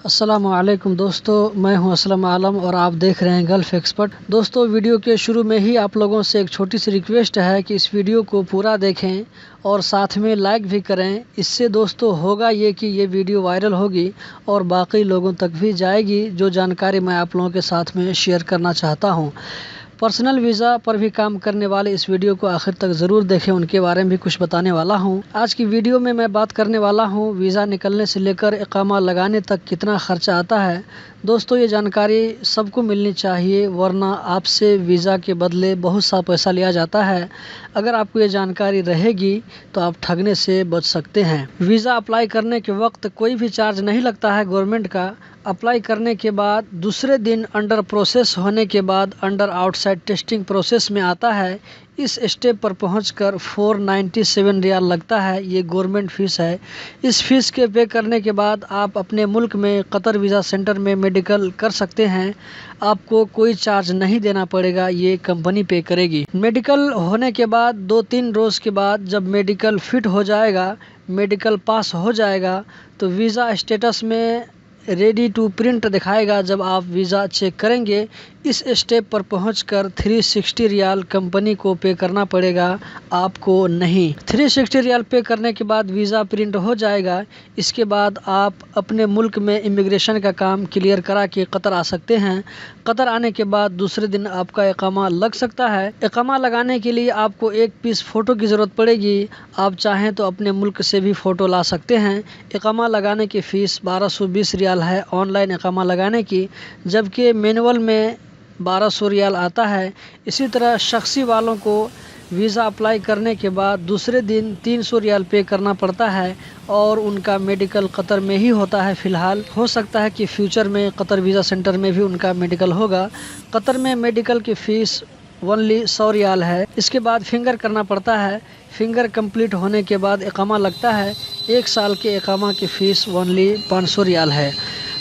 अस्सलामुअलैकुम दोस्तों, मैं हूं असलम आलम और आप देख रहे हैं गल्फ़ एक्सपर्ट। दोस्तों, वीडियो के शुरू में ही आप लोगों से एक छोटी सी रिक्वेस्ट है कि इस वीडियो को पूरा देखें और साथ में लाइक भी करें। इससे दोस्तों होगा ये कि ये वीडियो वायरल होगी और बाकी लोगों तक भी जाएगी, जो जानकारी मैं आप लोगों के साथ में शेयर करना चाहता हूँ। पर्सनल वीज़ा पर भी काम करने वाले इस वीडियो को आखिर तक ज़रूर देखें, उनके बारे में भी कुछ बताने वाला हूं। आज की वीडियो में मैं बात करने वाला हूं वीज़ा निकलने से लेकर इकामा लगाने तक कितना खर्चा आता है। दोस्तों, ये जानकारी सबको मिलनी चाहिए, वरना आपसे वीज़ा के बदले बहुत सा पैसा लिया जाता है। अगर आपको ये जानकारी रहेगी तो आप ठगने से बच सकते हैं। वीज़ा अप्लाई करने के वक्त कोई भी चार्ज नहीं लगता है गवर्नमेंट का। अप्लाई करने के बाद दूसरे दिन अंडर प्रोसेस होने के बाद अंडर आउटसाइड टेस्टिंग प्रोसेस में आता है। इस स्टेप पर पहुंचकर 497 रियाल लगता है, ये गवर्नमेंट फ़ीस है। इस फ़ीस के पे करने के बाद आप अपने मुल्क में कतर वीज़ा सेंटर में मेडिकल कर सकते हैं। आपको कोई चार्ज नहीं देना पड़ेगा, ये कंपनी पे करेगी। मेडिकल होने के बाद 2-3 रोज़ के बाद जब मेडिकल फिट हो जाएगा, मेडिकल पास हो जाएगा, तो वीज़ा स्टेटस में रेडी टू प्रिंट दिखाएगा। जब आप वीज़ा चेक करेंगे, इस स्टेप पर पहुंचकर 360 रियाल कंपनी को पे करना पड़ेगा, आपको नहीं। 360 रियाल पे करने के बाद वीज़ा प्रिंट हो जाएगा। इसके बाद आप अपने मुल्क में इमिग्रेशन का काम क्लियर करा के कतर आ सकते हैं। कतर आने के बाद दूसरे दिन आपका इकामा लग सकता है। इकामा लगाने के लिए आपको एक पीस फ़ोटो की ज़रूरत पड़ेगी। आप चाहें तो अपने मुल्क से भी फ़ोटो ला सकते हैं। इकामा लगाने की फ़ीस 1220 रियाल है ऑनलाइन इकामा लगाने की, जबकि मैनुअल में 1200 रियाल आता है। इसी तरह शख्सी वालों को वीज़ा अप्लाई करने के बाद दूसरे दिन 300 रियाल पे करना पड़ता है और उनका मेडिकल कतर में ही होता है। फ़िलहाल हो सकता है कि फ्यूचर में कतर वीज़ा सेंटर में भी उनका मेडिकल होगा। कतर में मेडिकल की फ़ीस ओनली 100 रियाल है। इसके बाद फिंगर करना पड़ता है। फिंगर कंप्लीट होने के बाद इकामा लगता है। 1 साल के इकामा की फ़ीस ओनली 500 रियाल है।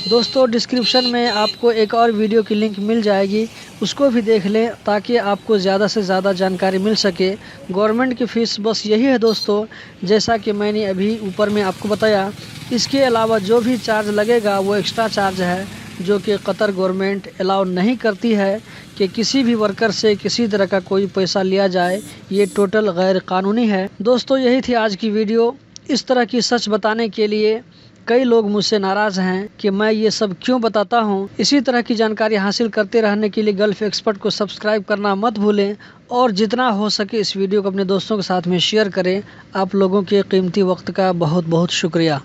दोस्तों, डिस्क्रिप्शन में आपको एक और वीडियो की लिंक मिल जाएगी, उसको भी देख लें ताकि आपको ज़्यादा से ज़्यादा जानकारी मिल सके। गवर्नमेंट की फ़ीस बस यही है दोस्तों, जैसा कि मैंने अभी ऊपर में आपको बताया। इसके अलावा जो भी चार्ज लगेगा वो एक्स्ट्रा चार्ज है, जो कि कतर गवर्नमेंट अलाउ नहीं करती है कि किसी भी वर्कर से किसी तरह का कोई पैसा लिया जाए। ये टोटल गैर कानूनी है। दोस्तों, यही थी आज की वीडियो। इस तरह की सच बताने के लिए कई लोग मुझसे नाराज़ हैं कि मैं ये सब क्यों बताता हूँ। इसी तरह की जानकारी हासिल करते रहने के लिए गल्फ़ एक्सपर्ट को सब्सक्राइब करना मत भूलें और जितना हो सके इस वीडियो को अपने दोस्तों के साथ में शेयर करें। आप लोगों के कीमती वक्त का बहुत बहुत शुक्रिया।